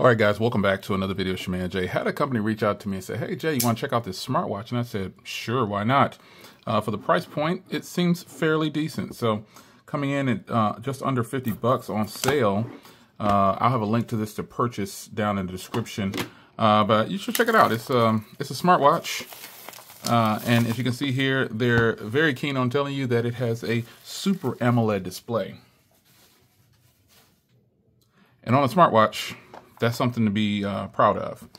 All right, guys, welcome back to another video. Shaman Jay. Had a company reach out to me and say, hey, Jay, you want to check out this smartwatch? And I said, sure, why not? For the price point, it seems fairly decent. So coming in at just under 50 bucks on sale. I'll have a link to this to purchase down in the description. But you should check it out. It's a smartwatch. And as you can see here, they're very keen on telling you that it has a super AMOLED display. And on a smartwatch, that's something to be proud of.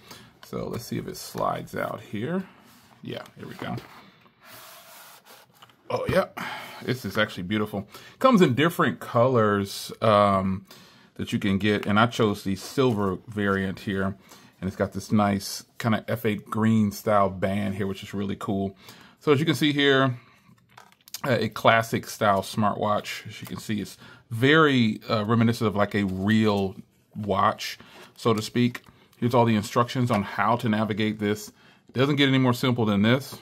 So let's see if it slides out here. Yeah, here we go. Oh yeah, this is actually beautiful. Comes in different colors that you can get, and I chose the silver variant here. And it's got this nice kind of F8 green style band here, which is really cool. So as you can see here, a classic style smartwatch. As you can see, it's very reminiscent of like a real watch, so to speak. Here's all the instructions on how to navigate this. It doesn't get any more simple than this.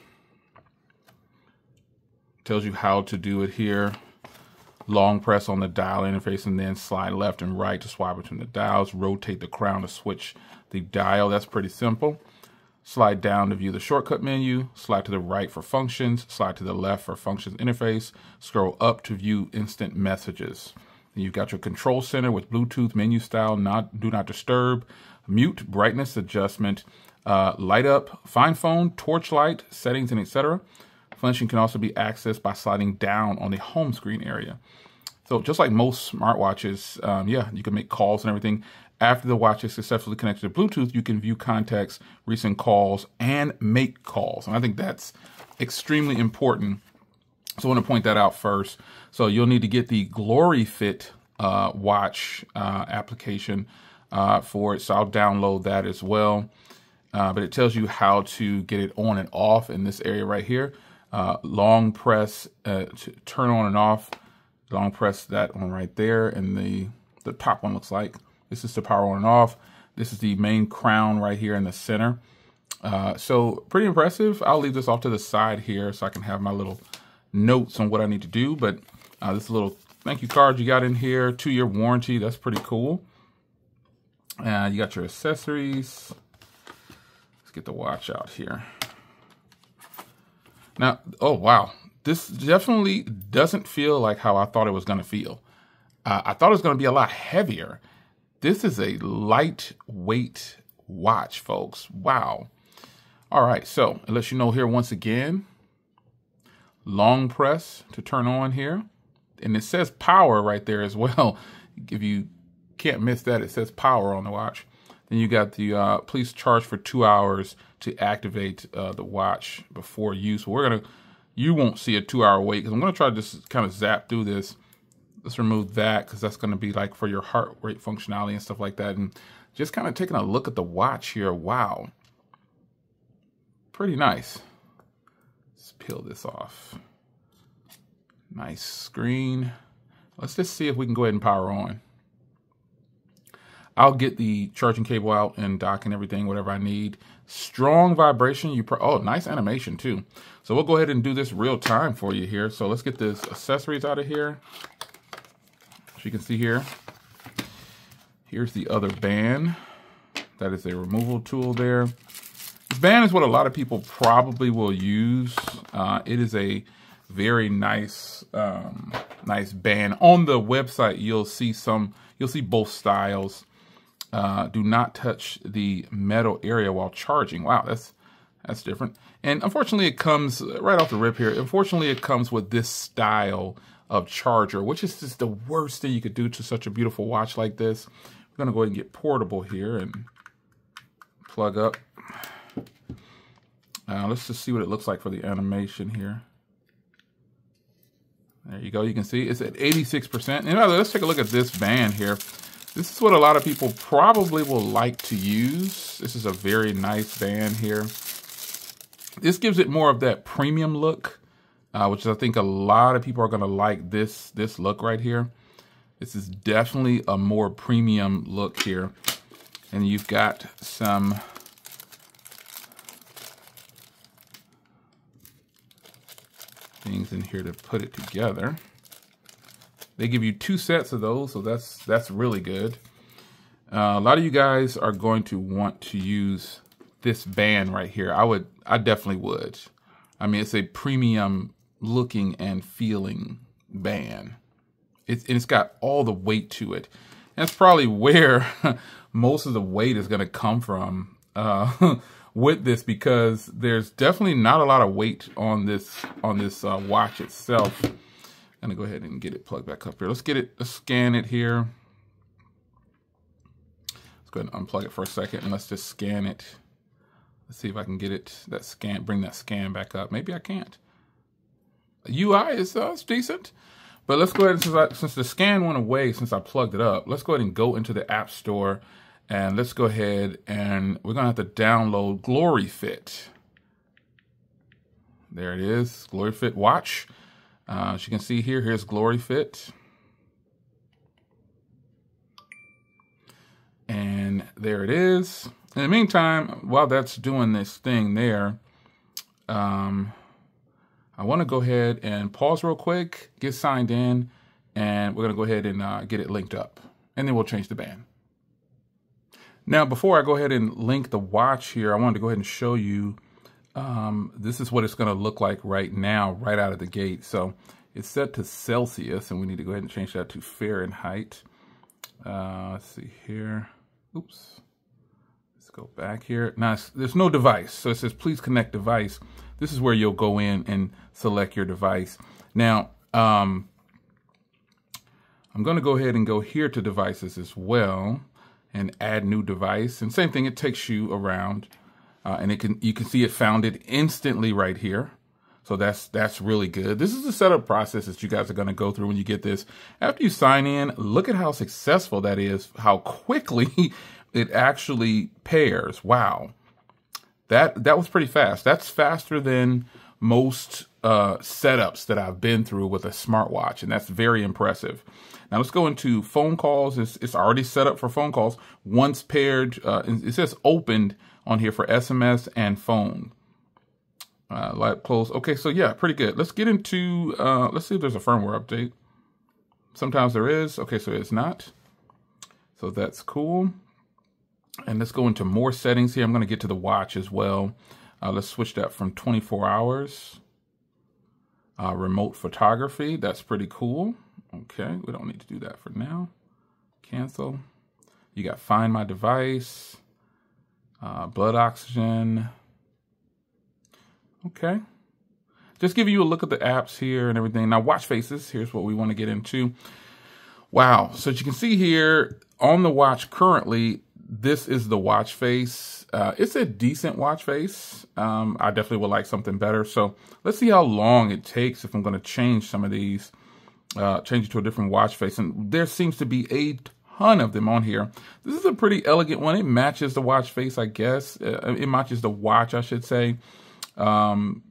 Tells you how to do it here. Long press on the dial interface and then slide left and right to swap between the dials. Rotate the crown to switch the dial. That's pretty simple. Slide down to view the shortcut menu. Slide to the right for functions. Slide to the left for functions interface. Scroll up to view instant messages. And you've got your control center with Bluetooth menu style, do not disturb, mute, brightness adjustment, light up, find phone, torch light, settings, and etc. Function can also be accessed by sliding down on the home screen area. So just like most smartwatches, yeah, you can make calls and everything. After the watch is successfully connected to Bluetooth, you can view contacts, recent calls, and make calls. And I think that's extremely important. So I want to point that out first. So you'll need to get the Glory Fit watch application for it. So I'll download that as well. But it tells you how to get it on and off in this area right here. Long press to turn on and off. Long press that one right there. And the top one looks like. This is to power on and off. This is the main crown right here in the center. So pretty impressive. I'll leave this off to the side here so I can have my little notes on what I need to do. But this little thank you card you got in here, 2-year warranty. That's pretty cool. You got your accessories. Let's get the watch out here. Now, oh wow, this definitely doesn't feel like how I thought it was going to feel. I thought it was going to be a lot heavier. This is a lightweight watch, folks. Wow. All right, so it lets you know here once again. Long press to turn on here. And it says power right there as well. If you can't miss that, it says power on the watch. Then you got the please charge for 2 hours to activate the watch before use. You won't see a 2-hour wait because I'm gonna try to just kind of zap through this. Let's remove that because that's gonna be like for your heart rate functionality and stuff like that. And just kind of taking a look at the watch here. Wow. Pretty nice. Let's peel this off. Nice screen. Let's just see if we can go ahead and power on. I'll get the charging cable out and dock and everything, whatever I need. Strong vibration. Oh, nice animation too. So we'll go ahead and do this real time for you here. So let's get this accessories out of here. As you can see here, here's the other band. That is a removal tool there. This band is what a lot of people probably will use. It is a very nice, nice band. On the website, you'll see both styles. Do not touch the metal area while charging. Wow, that's different. And unfortunately, it comes right off the rip here. Unfortunately, it comes with this style of charger, which is just the worst thing you could do to such a beautiful watch like this. We're gonna go ahead and get portable here and plug up. Let's just see what it looks like for the animation here. There you go. You can see it's at 86%. And let's take a look at this band here. This is what a lot of people probably will like to use. This is a very nice band here. This gives it more of that premium look, which I think a lot of people are going to like this look right here. This is definitely a more premium look here. And you've got some things in here to put it together. They give you 2 sets of those, so that's really good. A lot of you guys are going to want to use this band right here. I definitely would. I mean, it's a premium looking and feeling band. It's got all the weight to it. And it's probably where most of the weight is going to come from with this, because there's definitely not a lot of weight on this watch itself. I'm going to go ahead and get it plugged back up here. Let's scan it here. Let's go ahead and unplug it for a second and let's just scan it. Let's see if I can get it, bring that scan back up. Maybe I can't. UI is decent. But let's go ahead and, since the scan went away, since I plugged it up, let's go ahead and go into the App Store, and let's go ahead and we're gonna have to download GloryFit. There it is, GloryFit watch. As you can see here, here's GloryFit. And there it is. In the meantime, while that's doing this thing there, I want to go ahead and pause real quick, get signed in, and we're going to go ahead and get it linked up. And then we'll change the band. Now, before I go ahead and link the watch here, I wanted to go ahead and show you, this is what it's going to look like right now, right out of the gate. So it's set to Celsius, and we need to go ahead and change that to Fahrenheit. Let's see here. Oops. Let's go back here. Now, there's no device. So it says, please connect device. This is where you'll go in and select your device. Now, I'm going to go ahead and go here to devices as well and add new device. And same thing, it takes you around and you can see it found it instantly right here. So that's really good. This is the setup process that you guys are going to go through when you get this. After you sign in, look at how successful that is, how quickly it actually pairs. Wow. That was pretty fast. That's faster than most setups that I've been through with a smartwatch, and that's very impressive. Now let's go into phone calls. It's already set up for phone calls. Once paired, it says opened on here for SMS and phone. Light close. Okay, so yeah, pretty good. Let's get into, let's see if there's a firmware update. Sometimes there is. Okay, so it's not. So that's cool. And let's go into more settings here. I'm going to get to the watch as well. Let's switch that from 24 hours. Remote photography. That's pretty cool. Okay, we don't need to do that for now. Cancel. You got find my device. Blood oxygen. Okay. Just giving you a look at the apps here and everything. Now watch faces. Here's what we want to get into. Wow. So as you can see here on the watch currently, this is the watch face. It's a decent watch face. I definitely would like something better. So let's see how long it takes if I'm going to change some of these, change it to a different watch face. And there seems to be a ton of them on here. This is a pretty elegant one. It matches the watch face, I guess. It matches the watch, I should say, to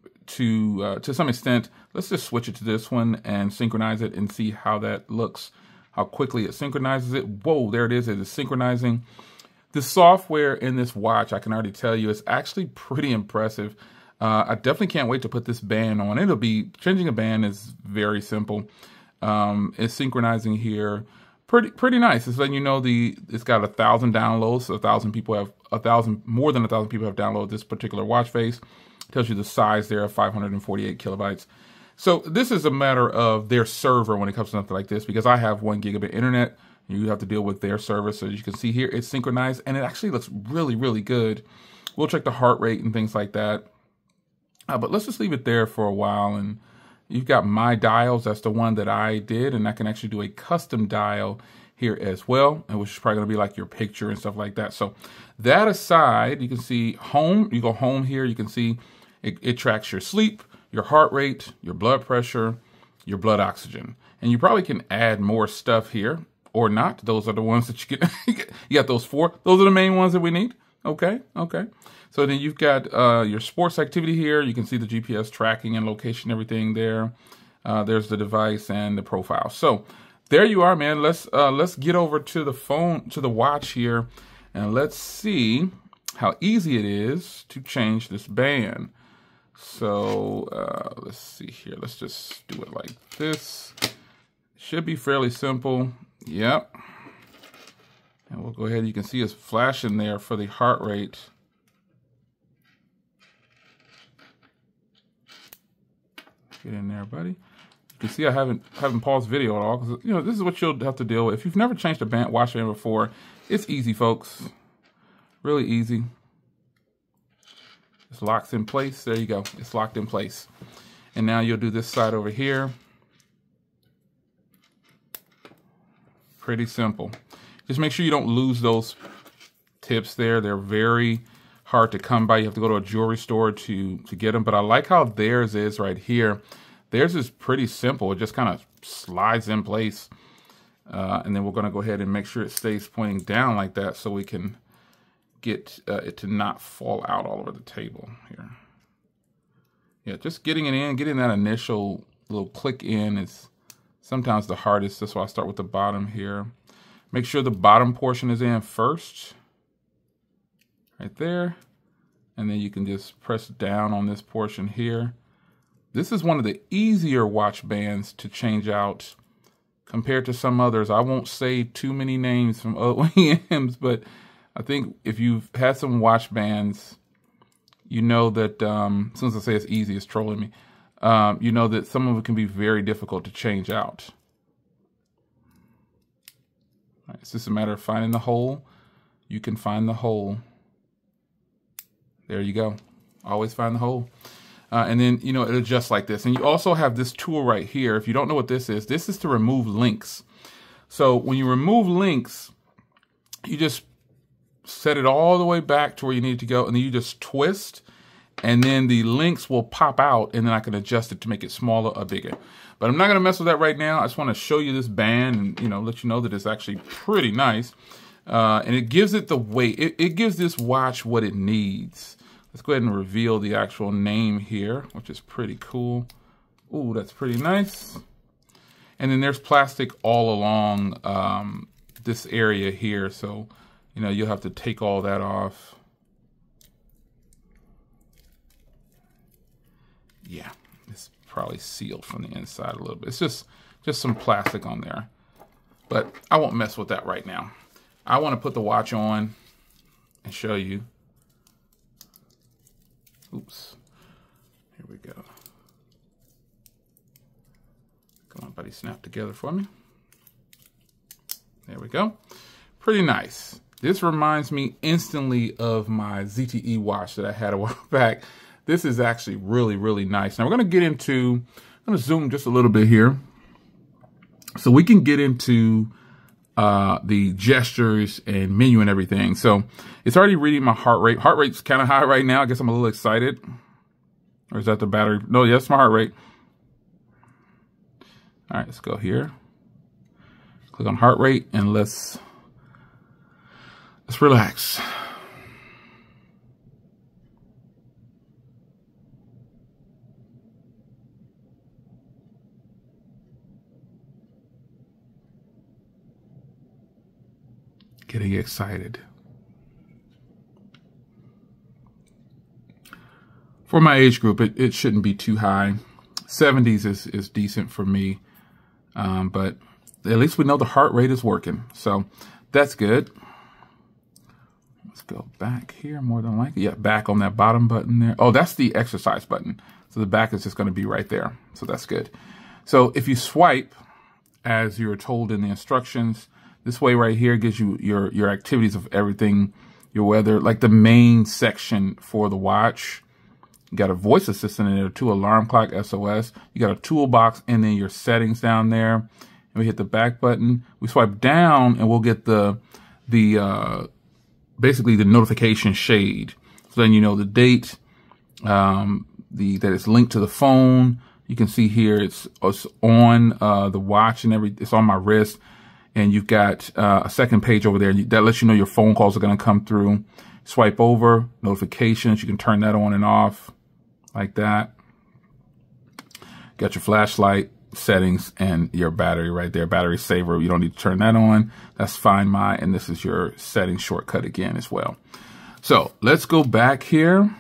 some extent. Let's just switch it to this one and synchronize it and see how that looks, how quickly it synchronizes it. Whoa, there it is. It is synchronizing. The software in this watch, I can already tell you, is actually pretty impressive. I definitely can't wait to put this band on. Changing a band is very simple. It's synchronizing here. Pretty nice. It's letting you know it's got 1,000 downloads. So more than 1,000 people have downloaded this particular watch face. It tells you the size there of 548 kilobytes. So this is a matter of their server when it comes to something like this, because I have 1 gigabit internet. You have to deal with their service. So as you can see here, it's synchronized and it actually looks really, really good. We'll check the heart rate and things like that. But let's just leave it there for a while. And you've got my dials. That's the one that I did. And I can actually do a custom dial here as well, which is probably going to be like your picture and stuff like that. So that aside, you can see home. You go home here. You can see it tracks your sleep, your heart rate, your blood pressure, your blood oxygen. And you probably can add more stuff here. Or not. Those are the ones that you get. You got those 4. Those are the main ones that we need. Okay. So then you've got your sports activity here. You can see the GPS tracking and location, everything there. There's the device and the profile. So there you are, man. Let's get over to the phone, to the watch here, and let's see how easy it is to change this band. So let's see here. Let's just do it like this. Should be fairly simple. Yep. And we'll go ahead, you can see it's flashing there for the heart rate. Get in there, buddy. You can see I haven't paused video at all, because you know, this is what you'll have to deal with. If you've never changed a watch band before, it's easy, folks. Really easy. It's locked in place. There you go. It's locked in place. And now you'll do this side over here. Pretty simple. Just make sure you don't lose those tips there. They're very hard to come by. You have to go to a jewelry store to get them. But I like how theirs is right here. Theirs is pretty simple. It just kind of slides in place. And then we're going to go ahead and make sure it stays pointing down like that so we can get it to not fall out all over the table here. Yeah, just getting it in, getting that initial little click in is sometimes the hardest. That's why I start with the bottom here. Make sure the bottom portion is in first. Right there. And then you can just press down on this portion here. This is one of the easier watch bands to change out compared to some others. I won't say too many names from OEMs, but I think if you've had some watch bands, you know that, as soon as I say it's easy, it's trolling me. You know that some of it can be very difficult to change out. All right, it's just a matter of finding the hole. You can find the hole. There you go. Always find the hole. And then, you know, it adjusts like this. And you also have this tool right here. If you don't know what this is to remove links. So when you remove links, you just set it all the way back to where you need it to go. And then you just twist. And then the links will pop out. And then I can adjust it to make it smaller or bigger. But I'm not going to mess with that right now. I just want to show you this band and, you know, let you know that it's actually pretty nice. And it gives it the weight. It gives this watch what it needs. Let's go ahead and reveal the actual name here, which is pretty cool. Ooh, that's pretty nice. And then there's plastic all along this area here. So, you know, you'll have to take all that off. Yeah, it's probably sealed from the inside a little bit. It's just some plastic on there. But I won't mess with that right now. I want to put the watch on and show you. Oops. Here we go. Come on, buddy, snap together for me. There we go. Pretty nice. This reminds me instantly of my ZTE watch that I had a while back. This is actually really, really nice. Now we're going to get into, I'm going to zoom just a little bit here. So we can get into the gestures and menu and everything. So it's already reading my heart rate. Heart rate's kind of high right now. I guess I'm a little excited. Or is that the battery? No, yeah, that's my heart rate. All right, let's go here. Click on heart rate and let's relax. Getting excited. For my age group, it shouldn't be too high. 70s is decent for me. But at least we know the heart rate is working. So that's good. Let's go back here more than likely. Yeah, back on that bottom button there. Oh, that's the exercise button. So the back is just going to be right there. So that's good. So if you swipe, as you're told in the instructions, this way right here gives you your activities of everything, your weather, like the main section for the watch. You got a voice assistant in there, 2 alarm clock, SOS. You got a toolbox and then your settings down there. And we hit the back button. We swipe down and we'll get basically the notification shade. So then you know the date, that it's linked to the phone. You can see here it's on the watch and it's on my wrist. And you've got a second page over there that lets you know your phone calls are going to come through. Swipe over, notifications. You can turn that on and off like that. Got your flashlight, settings, and your battery right there. Battery saver. You don't need to turn that on. That's Find My, and this is your settings shortcut again as well. So let's go back here.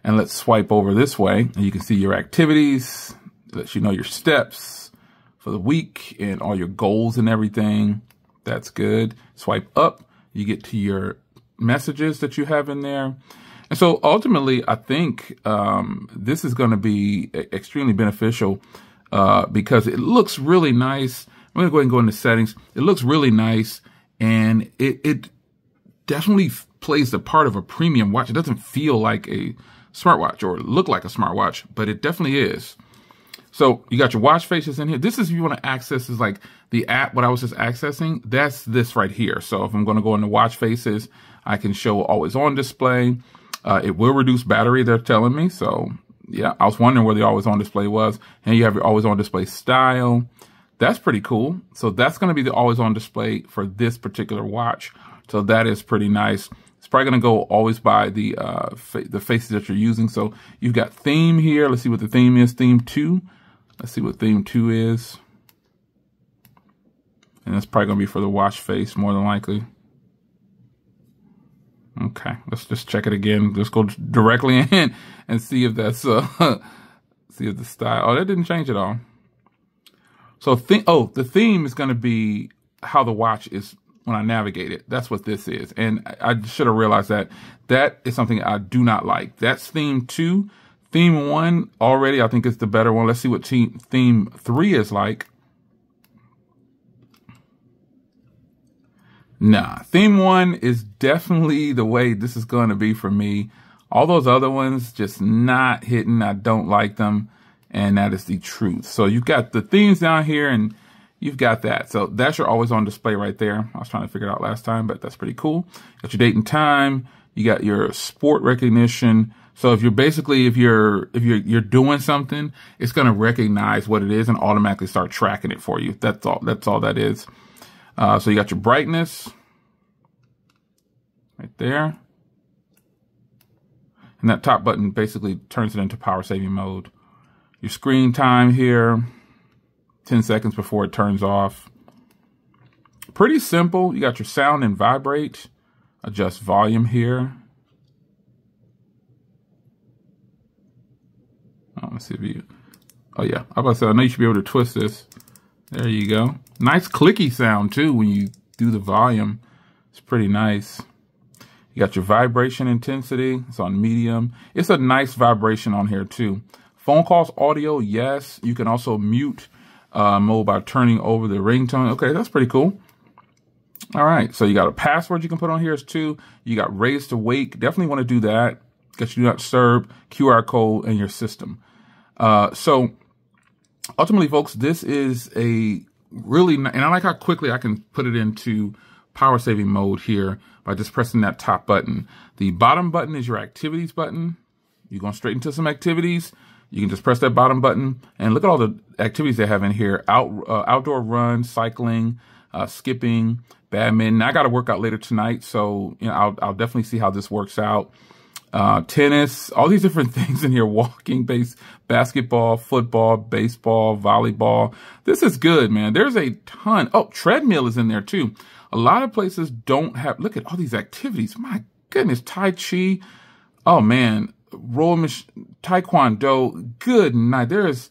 And let's swipe over this way. And you can see your activities. It lets you know your steps for the week and all your goals and everything. That's good. Swipe up, you get to your messages that you have in there. And so ultimately, I think this is going to be extremely beneficial because it looks really nice. I'm going to go ahead and go into settings. It looks really nice, and it definitely plays the part of a premium watch. It doesn't feel like a smartwatch or look like a smartwatch, but it definitely is. So you got your watch faces in here. This is if you want to access is like the app, what I was just accessing. That's this right here. So if I'm going to go into watch faces, I can show always on display. It will reduce battery, they're telling me. So yeah, I was wondering where the always on display was. And you have your always on display style. That's pretty cool. So that's going to be the always on display for this particular watch. So that is pretty nice. It's probably going to go always by the faces that you're using. So you've got theme here. Let's see what the theme is. Theme 2. Let's see what theme 2 is. And that's probably going to be for the watch face more than likely. Okay, let's just check it again. Just go directly in and see if that's see if the style. Oh, that didn't change at all. So the theme is going to be how the watch is when I navigate it. That's what this is. And I should have realized that. That is something I do not like. That's theme 2. Theme 1 already I think is the better one. Let's see what theme 3 is like. Nah, theme 1 is definitely the way this is going to be for me. All those other ones just not hitting. I don't like them. And that is the truth. So you've got the themes down here and you've got that. So that's your always on display right there. I was trying to figure it out last time, but that's pretty cool. Got your date and time. You got your sport recognition. So if you're basically, if you're doing something, it's going to recognize what it is and automatically start tracking it for you. That's all that is. So you got your brightness right there. And that top button basically turns it into power saving mode. Your screen time here, 10 seconds before it turns off. Pretty simple. You got your sound and vibrate, adjust volume here. Oh, let's see if you, oh yeah, I was about to say, I know you should be able to twist this. There you go. Nice clicky sound too when you do the volume. It's pretty nice. You got your vibration intensity. It's on medium. It's a nice vibration on here too. Phone calls audio, yes. You can also mute mode by turning over the ringtone. Okay, that's pretty cool. All right, so you got a password you can put on here too. You got raise to wake. Definitely want to do that. Got your do not disturb, QR code, and your system. So ultimately, folks, this is a really nice, and I like how quickly I can put it into power saving mode here by just pressing that top button. The bottom button is your activities button. You're going straight into some activities. You can just press that bottom button and look at all the activities they have in here. Outdoor run, cycling, skipping, badminton. Now, I got to work out later tonight, so you know I'll definitely see how this works out. Tennis, all these different things in here, walking, basketball, football, baseball, volleyball. This is good, man. There's a ton. Oh, treadmill is in there too. A lot of places don't have, look at all these activities. My goodness, Tai Chi. Oh man, Taekwondo. Good night. There's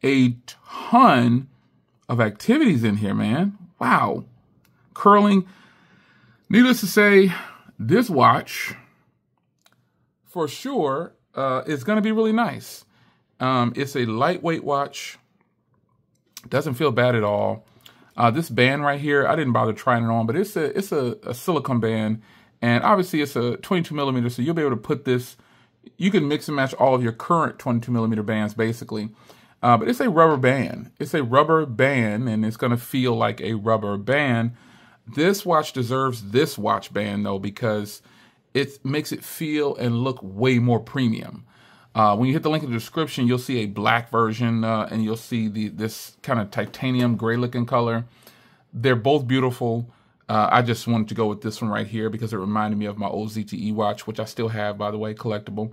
a ton of activities in here, man. Wow. Curling. Needless to say, this watch for sure is going to be really nice. It's a lightweight watch. Doesn't feel bad at all. This band right here, I didn't bother trying it on, but it's a silicone band, and obviously it's a 22 millimeter, so you'll be able to put this. You can mix and match all of your current 22 millimeter bands, basically. But it's a rubber band. It's a rubber band, and it's going to feel like a rubber band. This watch deserves this watch band, though, because it makes it feel and look way more premium. When you hit the link in the description, you'll see a black version, and you'll see this kind of titanium gray looking color. They're both beautiful. I just wanted to go with this one right here because it reminded me of my old ZTE watch, which I still have, by the way, collectible.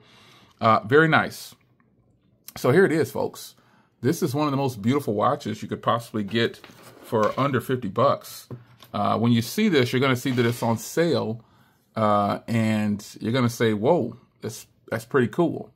Very nice. So here it is, folks. This is one of the most beautiful watches you could possibly get for under 50 bucks. When you see this, you're going to see that it's on sale, and you're going to say, whoa, that's pretty cool.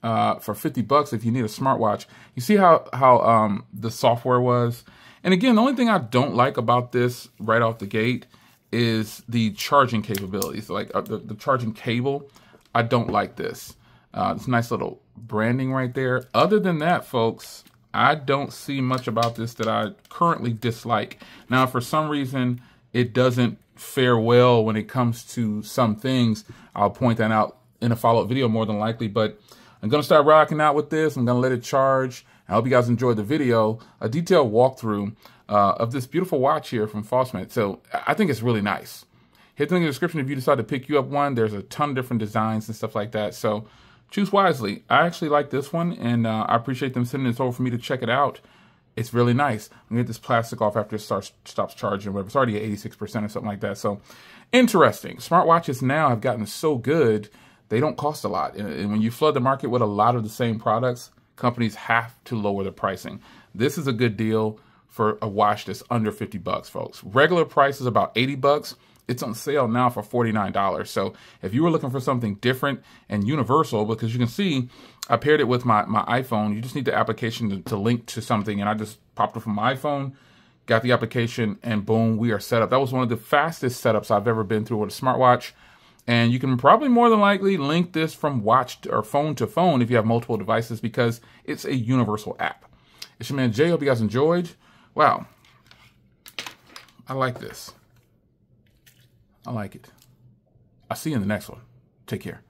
For 50 bucks, if you need a smartwatch, you see how the software was, And again, the only thing I don't like about this right off the gate is the charging capabilities, like the charging cable. I don't like this. It's a nice little branding right there. Other than that, folks, I don't see much about this that I currently dislike. Now, for some reason, it doesn't fare well when it comes to some things. I'll point that out in a follow-up video more than likely, but I'm going to start rocking out with this. I'm going to let it charge. I hope you guys enjoyed the video, a detailed walkthrough of this beautiful watch here from Fosmet. So I think it's really nice. Hit the link in the description if you decide to pick you up one. There's a ton of different designs and stuff like that. So choose wisely. I actually like this one, and I appreciate them sending this over for me to check it out. It's really nice. I'm going to get this plastic off after it stops charging, whatever. It's already at 86% or something like that. So interesting. Smartwatches now have gotten so good, they don't cost a lot. And when you flood the market with a lot of the same products, companies have to lower the pricing. This is a good deal for a watch that's under 50 bucks, folks. Regular price is about 80 bucks. It's on sale now for $49. So if you were looking for something different and universal, because you can see I paired it with my iPhone. You just need the application to link to something, and I just popped it from my iPhone, got the application, and boom, we are set up. That was one of the fastest setups I've ever been through with a smartwatch. And you can probably more than likely link this from watch or phone to phone if you have multiple devices, because it's a universal app. It's your man Jay. Hope you guys enjoyed. Wow. I like this. I like it. I'll see you in the next one. Take care.